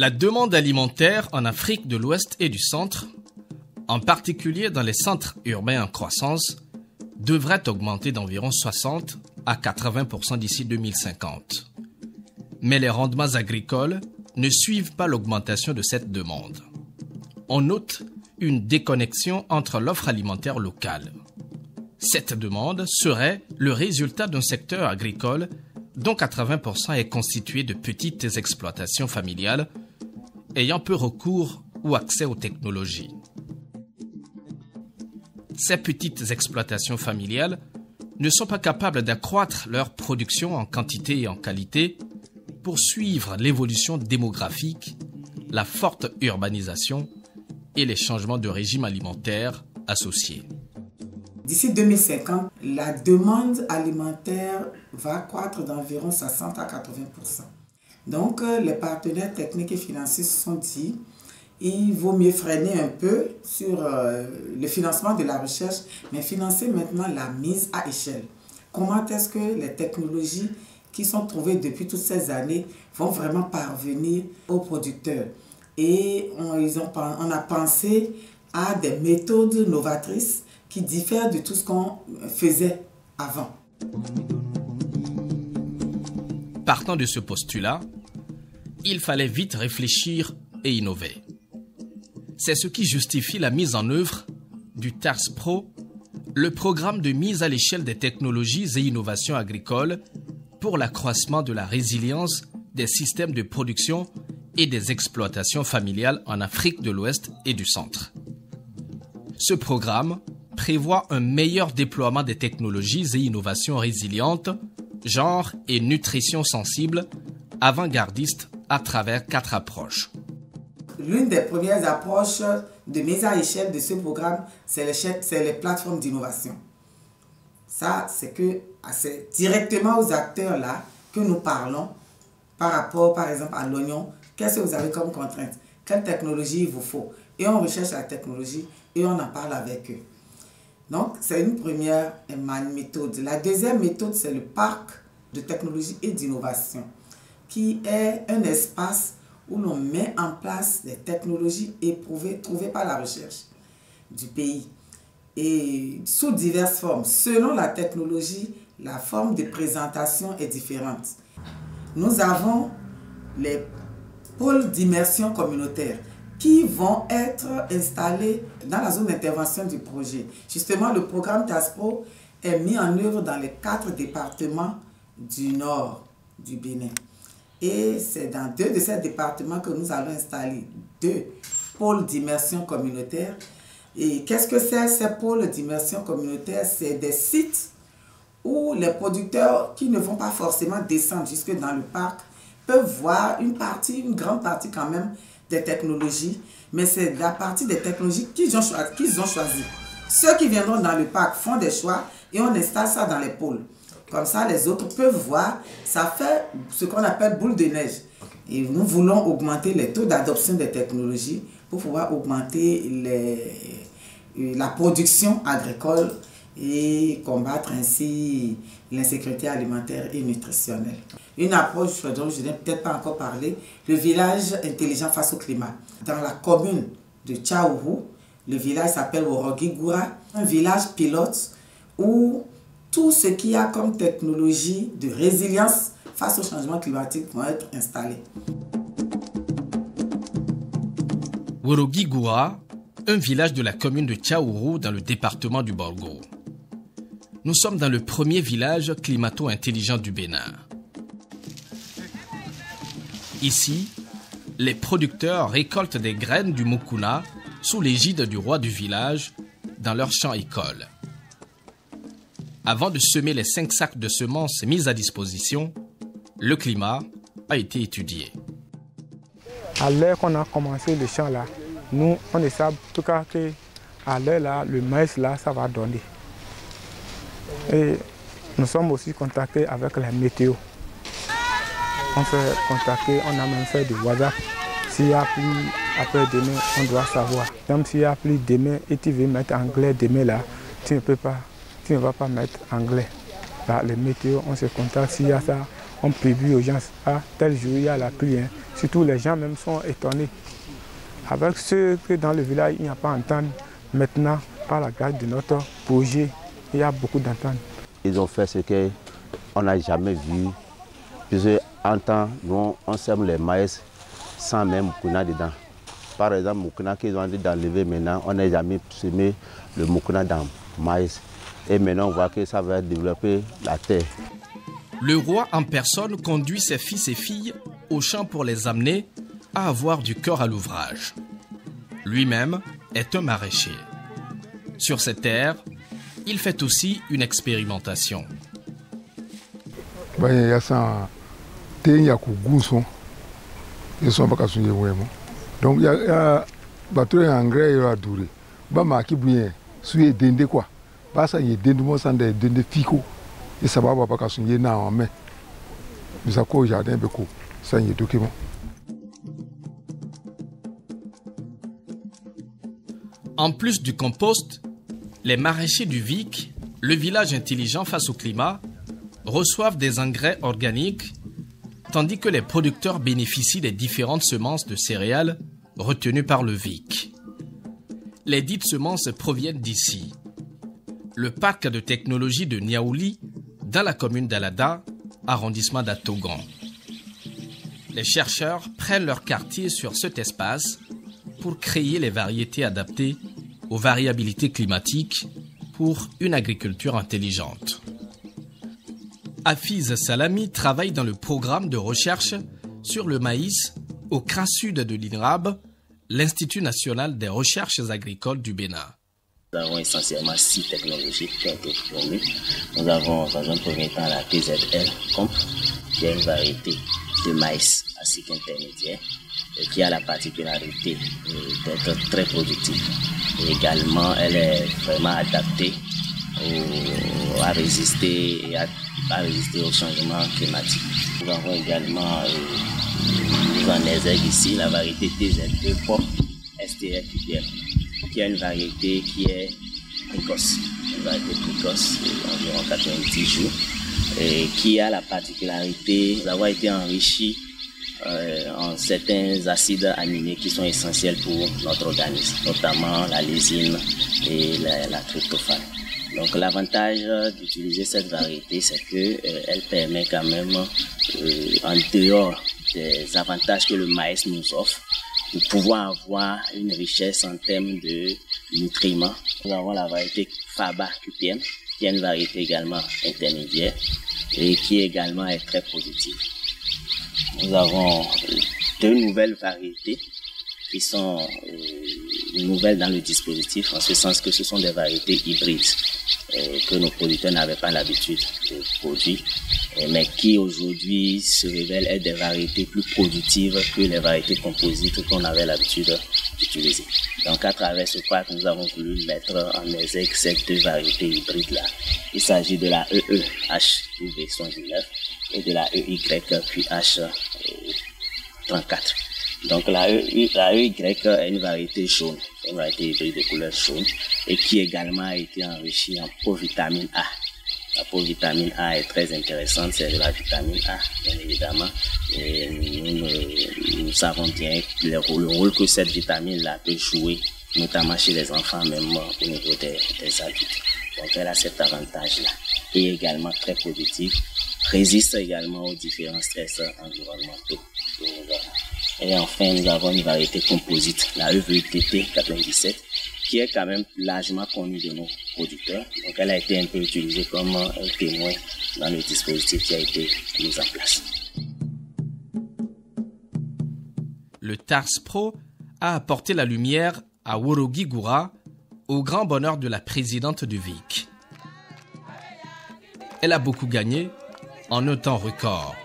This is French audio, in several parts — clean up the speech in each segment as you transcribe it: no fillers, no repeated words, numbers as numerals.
La demande alimentaire en Afrique de l'Ouest et du Centre, en particulier dans les centres urbains en croissance, devrait augmenter d'environ 60 à 80% d'ici 2050. Mais les rendements agricoles ne suivent pas l'augmentation de cette demande. On note une déconnexion entre l'offre alimentaire locale. Cette demande serait le résultat d'un secteur agricole dont 80% est constitué de petites exploitations familiales ayant peu recours ou accès aux technologies. Ces petites exploitations familiales ne sont pas capables d'accroître leur production en quantité et en qualité pour suivre l'évolution démographique, la forte urbanisation et les changements de régime alimentaire associés. D'ici 2050, la demande alimentaire va croître d'environ 60 à 80%. Donc, les partenaires techniques et financiers se sont dit il vaut mieux freiner un peu sur le financement de la recherche, mais financer maintenant la mise à échelle. Comment est-ce que les technologies qui sont trouvées depuis toutes ces années vont vraiment parvenir aux producteurs? Et on a pensé à des méthodes novatrices qui diffèrent de tout ce qu'on faisait avant. Partant de ce postulat, il fallait vite réfléchir et innover. C'est ce qui justifie la mise en œuvre du TARS Pro, le programme de mise à l'échelle des technologies et innovations agricoles pour l'accroissement de la résilience des systèmes de production et des exploitations familiales en Afrique de l'Ouest et du Centre. Ce programme prévoit un meilleur déploiement des technologies et innovations résilientes, genre et nutrition sensible, avant-gardistes à travers 4 approches. L'une des premières approches de mise à échelle de ce programme, c'est les plateformes d'innovation. Ça, c'est directement aux acteurs là que nous parlons par rapport, par exemple, à l'oignon. Qu'est-ce que vous avez comme contrainte? Quelle technologie il vous faut? Et on recherche la technologie et on en parle avec eux. Donc, c'est une première méthode. La deuxième méthode, c'est le parc de technologie et d'innovation, qui est un espace où l'on met en place des technologies éprouvées, trouvées par la recherche du pays. Et sous diverses formes. Selon la technologie, la forme de présentation est différente. Nous avons les pôles d'immersion communautaire qui vont être installés dans la zone d'intervention du projet. Justement, le programme TARS Pro est mis en œuvre dans les 4 départements du nord du Bénin. Et c'est dans 2 de ces départements que nous allons installer 2 pôles d'immersion communautaire. Et qu'est-ce que c'est ces pôles d'immersion communautaire? C'est des sites où les producteurs qui ne vont pas forcément descendre jusque dans le parc peuvent voir une grande partie quand même des technologies, mais c'est la partie des technologies qu'ils ont choisi. Ceux qui viendront dans le parc font des choix et on installe ça dans les pôles. Comme ça, les autres peuvent voir. Ça fait ce qu'on appelle boule de neige. Et nous voulons augmenter les taux d'adoption des technologies pour pouvoir augmenter la production agricole et combattre ainsi l'insécurité alimentaire et nutritionnelle. Une approche dont je n'ai peut-être pas encore parlé, le village intelligent face au climat. Dans la commune de Tchaourou, le village s'appelle Worogui-Goura, un village pilote où tout ce qu'il y a comme technologie de résilience face au changement climatique vont être installés. Worogui-Goura, un village de la commune de Tchaourou dans le département du Borgo. Nous sommes dans le premier village climato-intelligent du Bénin. Ici, les producteurs récoltent des graines du mukuna sous l'égide du roi du village dans leur champ-école. Avant de semer les 5 sacs de semences mis à disposition, le climat a été étudié. À l'heure qu'on a commencé le champ là, nous on ne sait en tout cas qu'à l'heure là, le maïs là, ça va donner. Et nous sommes aussi contactés avec la météo. On fait contacter, on a même fait du WhatsApp. S'il y a pluie après-demain, on doit savoir. Même s'il y a pluie demain et tu veux mettre anglais demain là, tu ne vas pas mettre anglais. Là, les météos, on se contacte. S'il y a ça, on prévient aux gens, tel jour il y a la pluie. Surtout les gens même sont étonnés. Avec ce que dans le village, il n'y a pas d'entente. Maintenant, par la grâce de notre projet, il y a beaucoup d'entente. Ils ont fait ce qu'on n'a jamais vu. Puisque en temps, nous, on sème les maïs sans même mukuna dedans. Par exemple, mukuna qu'ils ont dit d'enlever maintenant, on n'a jamais semé le mukuna dans le maïs. Et maintenant, on voit que ça va développer la terre. Le roi en personne conduit ses fils et filles au champ pour les amener à avoir du cœur à l'ouvrage. Lui-même est un maraîcher. Sur ses terres, il fait aussi une expérimentation. Donc il y a batterie engrais et durée. Bah ma qui bien suye dende quoi. Bah ça y est dende moi ça de dende fico. Et ça va pas qu'à souiller na en mai. Mais ça quoi jardin beko. Ça y est document. En plus du compost, les maraîchers du Vic, le village intelligent face au climat, reçoivent des engrais organiques, tandis que les producteurs bénéficient des différentes semences de céréales retenues par le Vic. Les dites semences proviennent d'ici. Le parc de technologie de Niaouli, dans la commune d'Alada, arrondissement d'Atogan. Les chercheurs prennent leur quartier sur cet espace pour créer les variétés adaptées aux variabilités climatiques pour une agriculture intelligente. Hafiz Salami travaille dans le programme de recherche sur le maïs au CRA Sud de l'INRAB, l'Institut national des recherches agricoles du Bénin. Nous avons essentiellement 6 technologies qui ont été promues. Nous avons dans un premier temps la TZL Comp, qui est une variété de maïs à cycle intermédiaire et qui a la particularité d'être très productive. Et également, elle est vraiment adaptée à résister au changement climatique. Nous avons également mis en exergue ici la variété TZE Pop STR QTL, qui est une variété qui est précoce, une variété précoce d'environ 90 jours, et qui a la particularité d'avoir été enrichie en certains acides aminés qui sont essentiels pour notre organisme, notamment la lysine et la tryptophane. Donc l'avantage d'utiliser cette variété, c'est qu'elle permet quand même, en dehors des avantages que le maïs nous offre, de pouvoir avoir une richesse en termes de nutriments. Nous avons la variété Faba QPM, qui est une variété également intermédiaire et qui également est très productive. Nous avons 2 nouvelles variétés qui sont nouvelles dans le dispositif, en ce sens que ce sont des variétés hybrides que nos producteurs n'avaient pas l'habitude de produire, mais qui aujourd'hui se révèlent être des variétés plus productives que les variétés composites qu'on avait l'habitude d'utiliser. Donc à travers ce parc, nous avons voulu mettre en exergue ces 2 variétés hybrides-là. Il s'agit de la EEH-UV119 et de la EYQH34. Donc la EY est une variété jaune, une variété hybride de couleur jaune et qui également a été enrichie en provitamine A. La provitamine A est très intéressante, c'est de la vitamine A, bien évidemment. Et nous savons bien le rôle que cette vitamine-là peut jouer, notamment chez les enfants, même au niveau des adultes. Donc elle a cet avantage-là. Et également très productive, résiste également aux différents stress environnementaux que nous avons. Et enfin, nous avons une variété composite, la EVTT 97, qui est quand même largement connue de nos producteurs. Donc elle a été un peu utilisée comme un témoin dans le dispositif qui a été mis en place. Le TARS Pro a apporté la lumière à Worogi Goura, au grand bonheur de la présidente du VIC. Elle a beaucoup gagné en un temps record.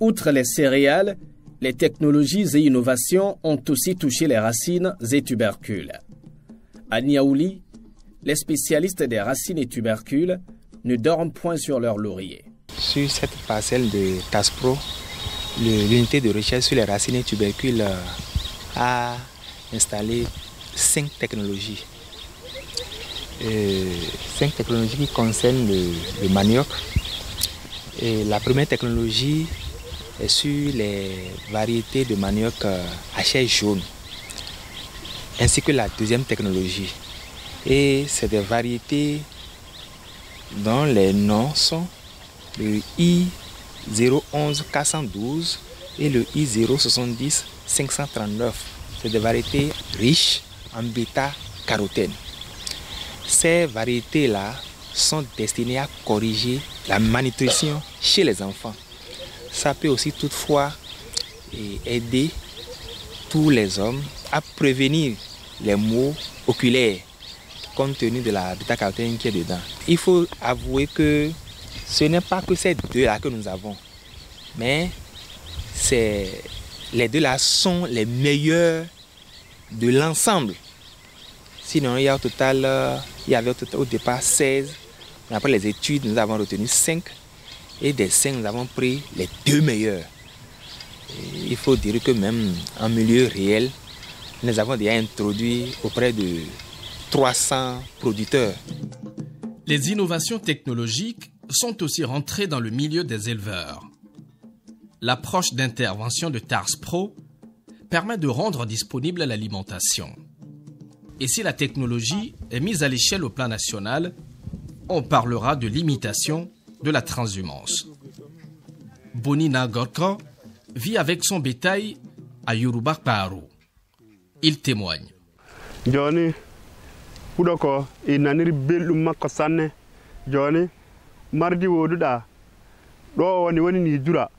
Outre les céréales, les technologies et innovations ont aussi touché les racines et tubercules. À Niaouli, les spécialistes des racines et tubercules ne dorment point sur leur laurier. Sur cette parcelle de TASPRO, l'unité de recherche sur les racines et tubercules a installé 5 technologies. 5 technologies qui concernent le manioc. Et la première technologie est sur les variétés de manioc à chair jaune, ainsi que la deuxième technologie. Et c'est des variétés dont les noms sont le I011 412 et le I070 539. C'est des variétés riches en bêta-carotène. Ces variétés-là sont destinées à corriger la malnutrition chez les enfants. Ça peut aussi toutefois aider tous les hommes à prévenir les maux oculaires compte tenu de la bêta-carotène qui est dedans. Il faut avouer que ce n'est pas que ces deux-là que nous avons, mais les deux-là sont les meilleurs de l'ensemble. Sinon, il y avait au départ 16, mais après les études, nous avons retenu 5, et des 5, nous avons pris les 2 meilleurs. Et il faut dire que même en milieu réel, nous avons déjà introduit auprès de 300 producteurs. Les innovations technologiques sont aussi rentrées dans le milieu des éleveurs. L'approche d'intervention de TASPRO permet de rendre disponible l'alimentation. Et si la technologie est mise à l'échelle au plan national, on parlera de l'imitation de la transhumance. Bonina Gorko vit avec son bétail à Yoruba Paro. Il témoigne. Johnny, Pudoko, et Naniri Bellum Makosane, Johnny, Mardi Woduda, Do ni Dura,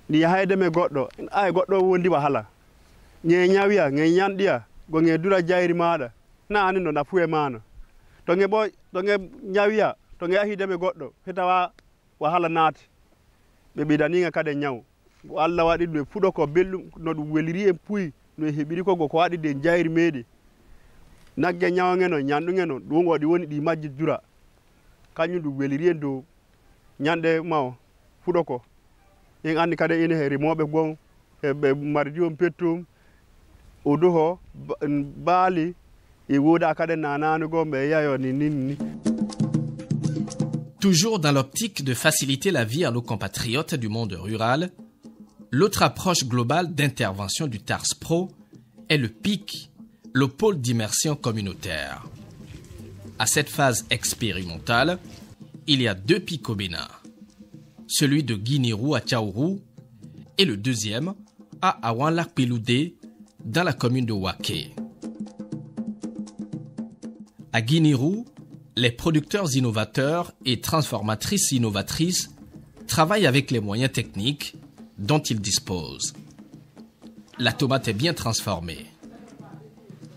ni haide me goddo, I got no wondi wahala. Nyawia, Nyandia, Gonge Dura Jairi Mada, na no na fue mano. Tonge boy, Tonge Nyawia, Tonge hide me goddo, Hetawa wahala nati. Be daninga kade nyaw. Allah wadi do Pudoko Bellum no weliri en puy, no hebiri ko go wadi de Jairi medi. Nagge nyawa ngeno nyandu ngeno do ngodi woni di majji Dura. Kanyu du weliri en do nyande maw Pudoko. En andi kade ene he remobe gon e be mardi on pettum odoho baali e woda kade nananu gombe yayo ni. Toujours dans l'optique de faciliter la vie à nos compatriotes du monde rural, l'autre approche globale d'intervention du TASPRO est le PIC, le pôle d'immersion communautaire. À cette phase expérimentale, il y a 2 PIC au Bénin. Celui de Guinirou à Tchaourou et le deuxième à Awanlak-Peloudé dans la commune de Waké. À Guinirou, les producteurs innovateurs et transformatrices innovatrices travaillent avec les moyens techniques dont ils disposent. La tomate est bien transformée.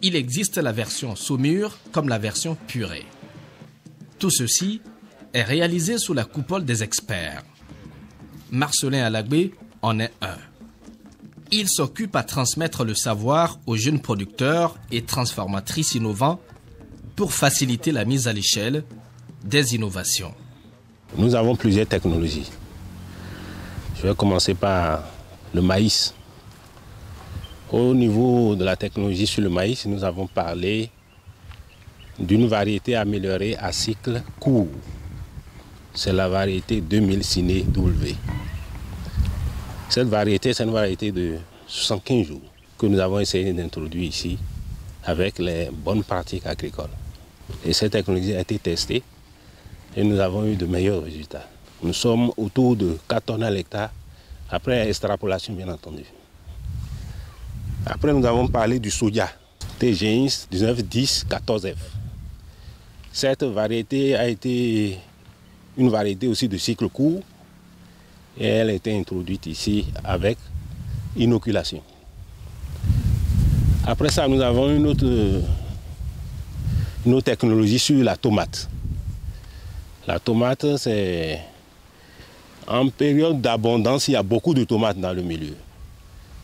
Il existe la version saumure comme la version purée. Tout ceci est réalisé sous la coupole des experts. Marcelin Alagbé en est un. Il s'occupe à transmettre le savoir aux jeunes producteurs et transformatrices innovants pour faciliter la mise à l'échelle des innovations. Nous avons plusieurs technologies. Je vais commencer par le maïs. Au niveau de la technologie sur le maïs, nous avons parlé d'une variété améliorée à cycle court. C'est la variété 2000 Ciné W. Cette variété, c'est une variété de 75 jours que nous avons essayé d'introduire ici avec les bonnes pratiques agricoles. Et cette technologie a été testée et nous avons eu de meilleurs résultats. Nous sommes autour de 4 tonnes à l'hectare, après extrapolation bien entendu. Après, nous avons parlé du soja, TGX 1910-14F. Cette variété a été une variété aussi de cycle court et elle a été introduite ici avec inoculation. Après ça, nous avons une autre technologie sur la tomate. La tomate, c'est En période d'abondance, il y a beaucoup de tomates dans le milieu.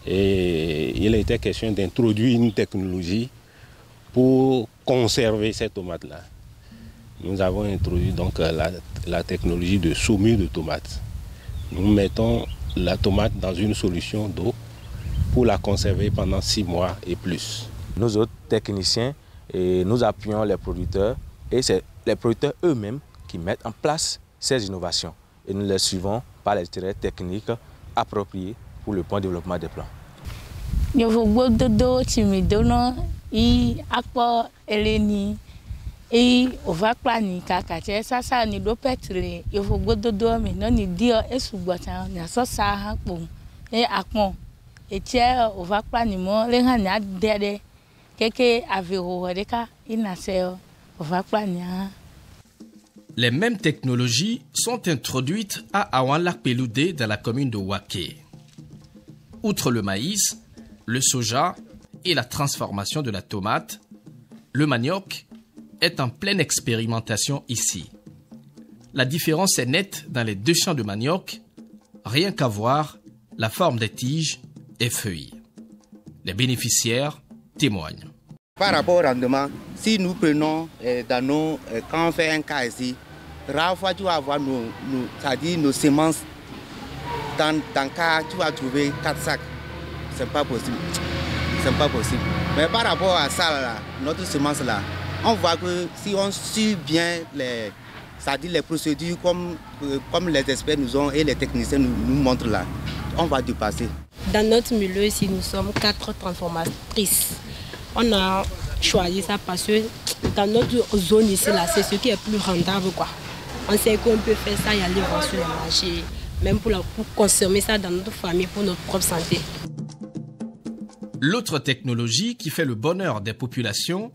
Et il était question d'introduire une technologie pour conserver ces tomates-là. Nous avons introduit donc la technologie de saumure de tomates. Nous mettons la tomate dans une solution d'eau pour la conserver pendant 6 mois et plus. Nous autres techniciens, nous appuyons les producteurs et c'est les producteurs eux-mêmes qui mettent en place ces innovations. Et nous les suivons par les traits techniques appropriés pour le bon développement des plants. Et on va planifier kakache ça ni do petre yo fo gododo me no ni dio esugbota na so sa ha po e akpon e tie on va planifier mo le han na dede keke avero de ka ina se on va planifier. Les mêmes technologies sont introduites à Awan-Lac-Peloudé dans la commune de Waké. Outre le maïs, le soja et la transformation de la tomate, le manioc est en pleine expérimentation ici. La différence est nette dans les 2 champs de manioc, rien qu'à voir la forme des tiges et feuilles. Les bénéficiaires témoignent. Par rapport au rendement, si nous prenons quand on fait un cas ici, rare fois tu vas avoir nos semences. Dans le cas, tu vas trouver 4 sacs. Ce n'est pas possible. Mais par rapport à ça, là, notre semence là, on voit que si on suit bien les procédures comme les experts nous ont et les techniciens nous montrent là, on va dépasser. Dans notre milieu ici, nous sommes 4 transformatrices. On a choisi ça parce que dans notre zone ici, là, c'est ce qui est plus rentable, quoi. On sait qu'on peut faire ça et aller voir sur le marché, même pour consommer ça dans notre famille, pour notre propre santé. L'autre technologie qui fait le bonheur des populations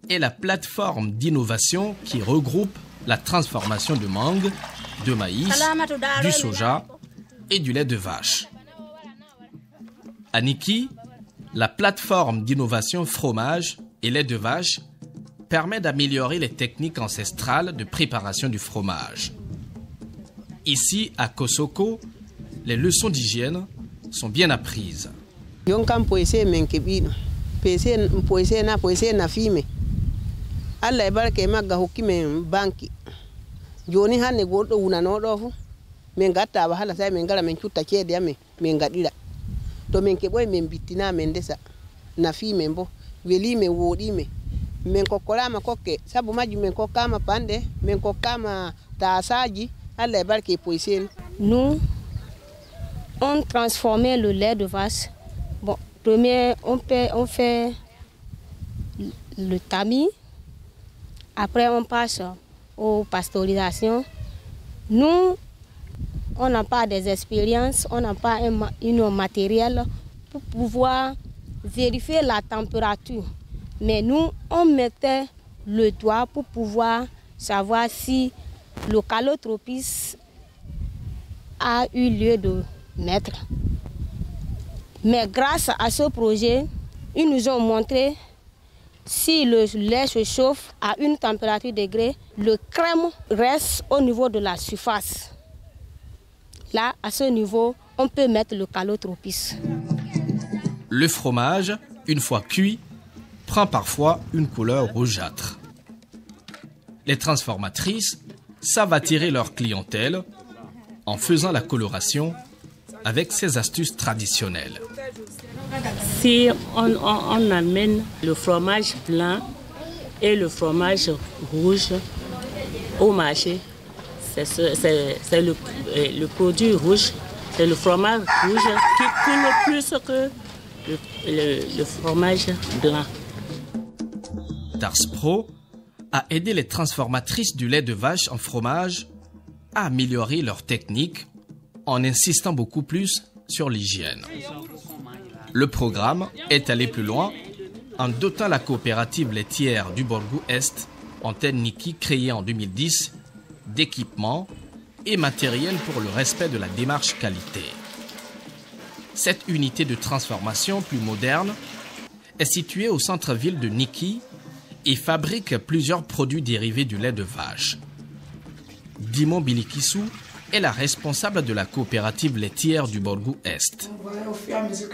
est la plateforme d'innovation qui regroupe la transformation de mangue, de maïs, du soja et du lait de vache. À Niki, la plateforme d'innovation fromage et lait de vache permet d'améliorer les techniques ancestrales de préparation du fromage. Ici, à Kosoko, les leçons d'hygiène sont bien apprises. Allah barke magga hukime banki joni hanne godo una no do fu min gatta ba hala sai min gara min cutta cede amen min gadira to min ke boy min bittina men desa na fi men bo weli men wodi men min kokkolama kokke sabu majju min kokkama pande min kokkama tasaji Allah barke poisen. Nous on transformait le lait de vache. Bon, premier on fait le tamis. Après, on passe aux pasteurisations. Nous, on n'a pas des expériences, on n'a pas un matériel pour pouvoir vérifier la température. Mais nous, on mettait le doigt pour pouvoir savoir si le calotropisme a eu lieu de naître. Mais grâce à ce projet, ils nous ont montré si le lait se chauffe à une température degré, le crème reste au niveau de la surface. Là, à ce niveau, on peut mettre le calotropisme. Le fromage, une fois cuit, prend parfois une couleur rougeâtre. Les transformatrices savent attirer leur clientèle en faisant la coloration avec ces astuces traditionnelles. Si on amène le fromage blanc et le fromage rouge au marché, c'est le produit rouge, c'est le fromage rouge qui coule plus que le fromage blanc. Tars Pro a aidé les transformatrices du lait de vache en fromage à améliorer leur technique en insistant beaucoup plus sur l'hygiène. Le programme est allé plus loin en dotant la coopérative laitière du Borgou Est, antenne Niki créée en 2010, d'équipements et matériel pour le respect de la démarche qualité. Cette unité de transformation plus moderne est située au centre-ville de Niki et fabrique plusieurs produits dérivés du lait de vache. Dimon Bilikisu est la responsable de la coopérative laitière du Borgou Est.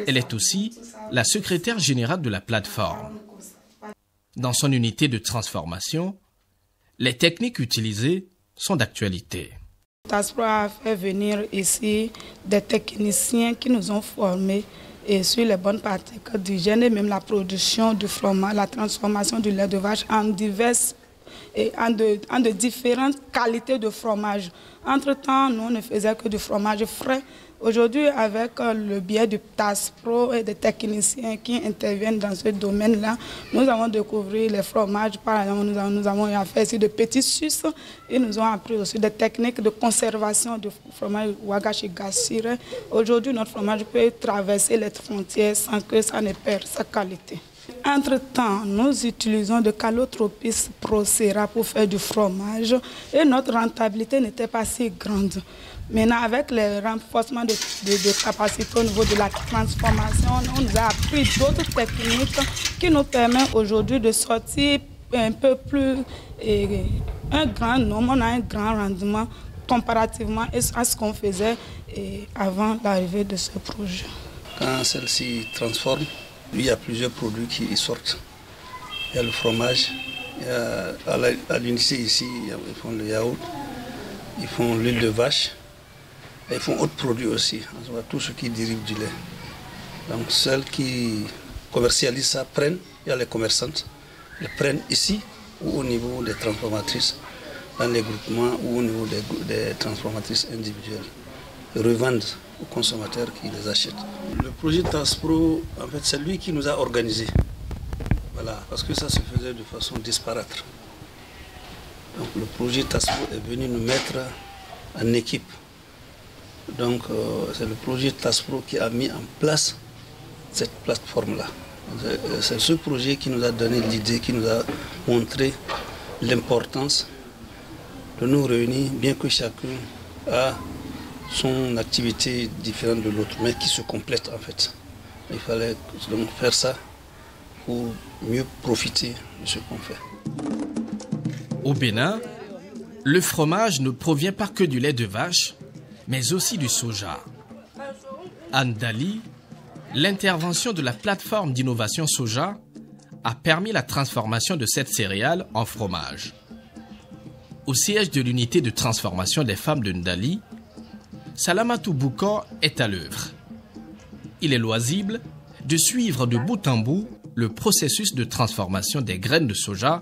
Elle est aussi la secrétaire générale de la plateforme. Dans son unité de transformation, les techniques utilisées sont d'actualité. TASPRO a fait venir ici des techniciens qui nous ont formés et sur les bonnes pratiques d'hygiène et même la production du fromage, la transformation du lait de vache en diverses et en de différentes qualités de fromage. Entre-temps, nous ne faisions que du fromage frais. Aujourd'hui, avec le biais du TASPRO et des techniciens qui interviennent dans ce domaine-là, nous avons découvert les fromages. Par exemple, nous avons fait ici de petits suces et nous avons appris aussi des techniques de conservation du fromage Wagashi Gassire. Aujourd'hui, notre fromage peut traverser les frontières sans que ça ne perde sa qualité. Entre-temps, nous utilisons de Calotropis procera pour faire du fromage et notre rentabilité n'était pas si grande. Maintenant, avec le renforcement de capacité au niveau de la transformation, on nous a appris d'autres techniques qui nous permettent aujourd'hui de sortir un peu plus, un grand nombre, on a un grand rendement comparativement à ce qu'on faisait avant l'arrivée de ce projet. Quand celle-ci transforme, il y a plusieurs produits qui sortent. Il y a le fromage, il y a, à l'unité ici, ils font le yaourt, ils font l'huile de vache, et ils font autres produits aussi, tout ce qui dérive du lait. Donc celles qui commercialisent ça prennent, il y a les commerçantes, les prennent ici ou au niveau des transformatrices, dans les groupements ou au niveau des transformatrices individuelles, et revendent aux consommateurs qui les achètent. Le projet TASPRO, en fait, c'est lui qui nous a organisés. Voilà, parce que ça se faisait de façon disparate. Donc le projet TASPRO est venu nous mettre en équipe. Donc c'est le projet TASPRO qui a mis en place cette plateforme-là. C'est ce projet qui nous a donné l'idée, qui nous a montré l'importance de nous réunir, bien que chacun a son activité différente de l'autre, mais qui se complètent en fait. Il fallait donc faire ça pour mieux profiter de ce qu'on fait. Au Bénin, le fromage ne provient pas que du lait de vache, mais aussi du soja. À Ndali, l'intervention de la plateforme d'innovation soja a permis la transformation de cette céréale en fromage. Au siège de l'unité de transformation des femmes de Ndali, Salamatou Boukor est à l'œuvre. Il est loisible de suivre de bout en bout le processus de transformation des graines de soja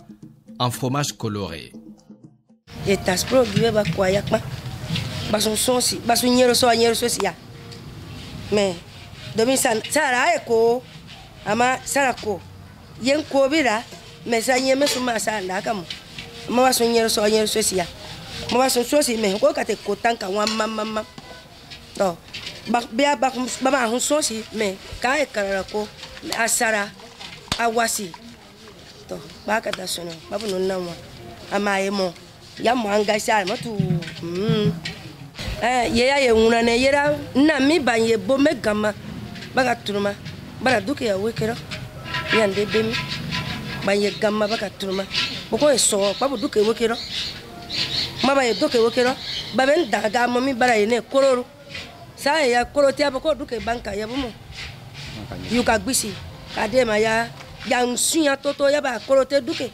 en fromage coloré. Mais domin sara eko ama sarako yen kobira mais ça yeme suma sa la kam ma wa sonyer so sia ma wa so si me ko kate ko tanka wa mamma to ba ma hu so si me ka e karako asara awasi to ba ka da sono ba bu non wa ama emo ya mo anga sa ma tu yeya ye una ne yera na mi banye bo me gama baga turuma bara duke ya wekero yande bemi banye gama baga turuma boko eso babu duke wekero mama ye duke wekero baben daga mami bara yene kororo sa ya koroti aboko duke banka ya bumo yuka gbisi kadema ya nsuya toto ya ba korote duke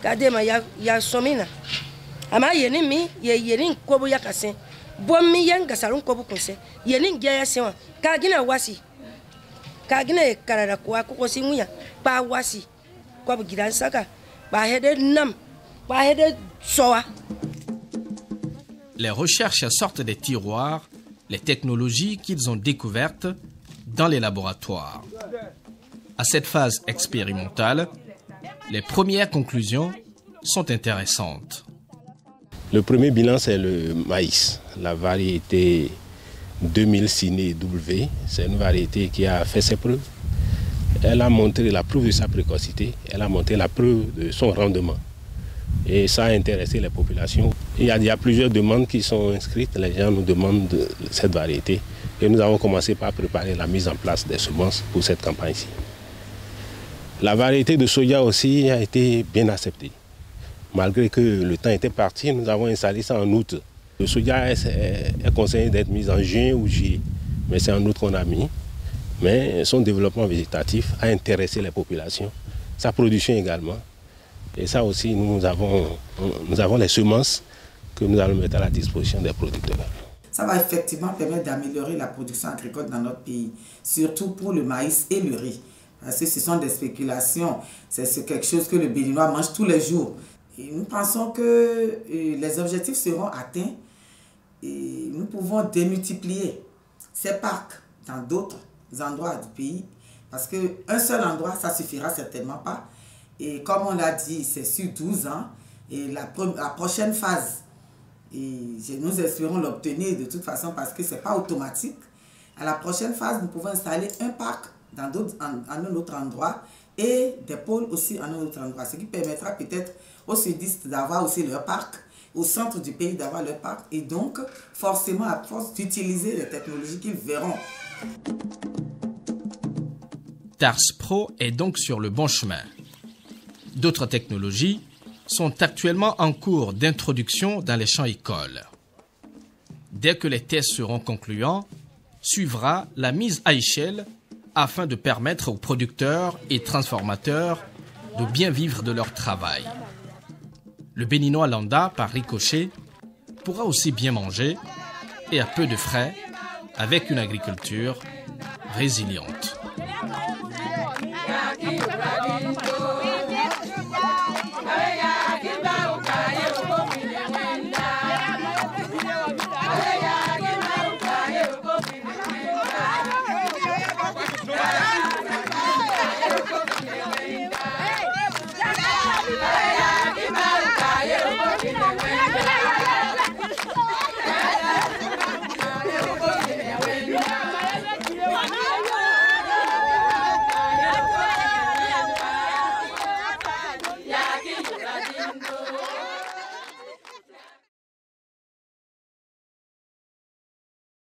kadema ya somina ama yene mi ye yene kobu ya kasen bomi yanga salon ko bukunse yenin gya sewa ka gina wasi ka gina karara ko simuya pa wasi ko bu gidan saka ba hede nam ba hede soa. Les recherches sortent des tiroirs les technologies qu'ils ont découvertes dans les laboratoires. À cette phase expérimentale, les premières conclusions sont intéressantes. Le premier bilan, c'est le maïs, la variété 2000 Ciné W. C'est une variété qui a fait ses preuves. Elle a montré la preuve de sa précocité, elle a montré la preuve de son rendement. Et ça a intéressé les populations. Il y a plusieurs demandes qui sont inscrites. Les gens nous demandent de cette variété. Et nous avons commencé par préparer la mise en place des semences pour cette campagne-ci. La variété de soja aussi a été bien acceptée. Malgré que le temps était parti, nous avons installé ça en août Le soja est conseillé d'être mis en juin ou juillet, mais c'est en août qu'on a mis. Mais son développement végétatif a intéressé les populations, sa production également. Et ça aussi, nous avons les semences que nous allons mettre à la disposition des producteurs. Ça va effectivement permettre d'améliorer la production agricole dans notre pays, surtout pour le maïs et le riz. Parce que ce sont des spéculations, c'est quelque chose que le Béninois mange tous les jours. Et nous pensons que les objectifs seront atteints et nous pouvons démultiplier ces parcs dans d'autres endroits du pays. Parce qu'un seul endroit, ça ne suffira certainement pas. Et comme on l'a dit, c'est sur 12 ans. Et la prochaine phase, et nous espérons l'obtenir de toute façon parce que ce n'est pas automatique. À la prochaine phase, nous pouvons installer un parc dans en un autre endroit et des pôles aussi en un autre endroit. Ce qui permettra peut-être aux sudistes d'avoir aussi leur parc, au centre du pays d'avoir leur parc et donc forcément à force d'utiliser les technologies qu'ils verront. TARS Pro est donc sur le bon chemin. D'autres technologies sont actuellement en cours d'introduction dans les champs-écoles. Dès que les tests seront concluants, suivra la mise à échelle afin de permettre aux producteurs et transformateurs de bien vivre de leur travail. Le Béninois lambda, par ricochet, pourra aussi bien manger et à peu de frais avec une agriculture résiliente.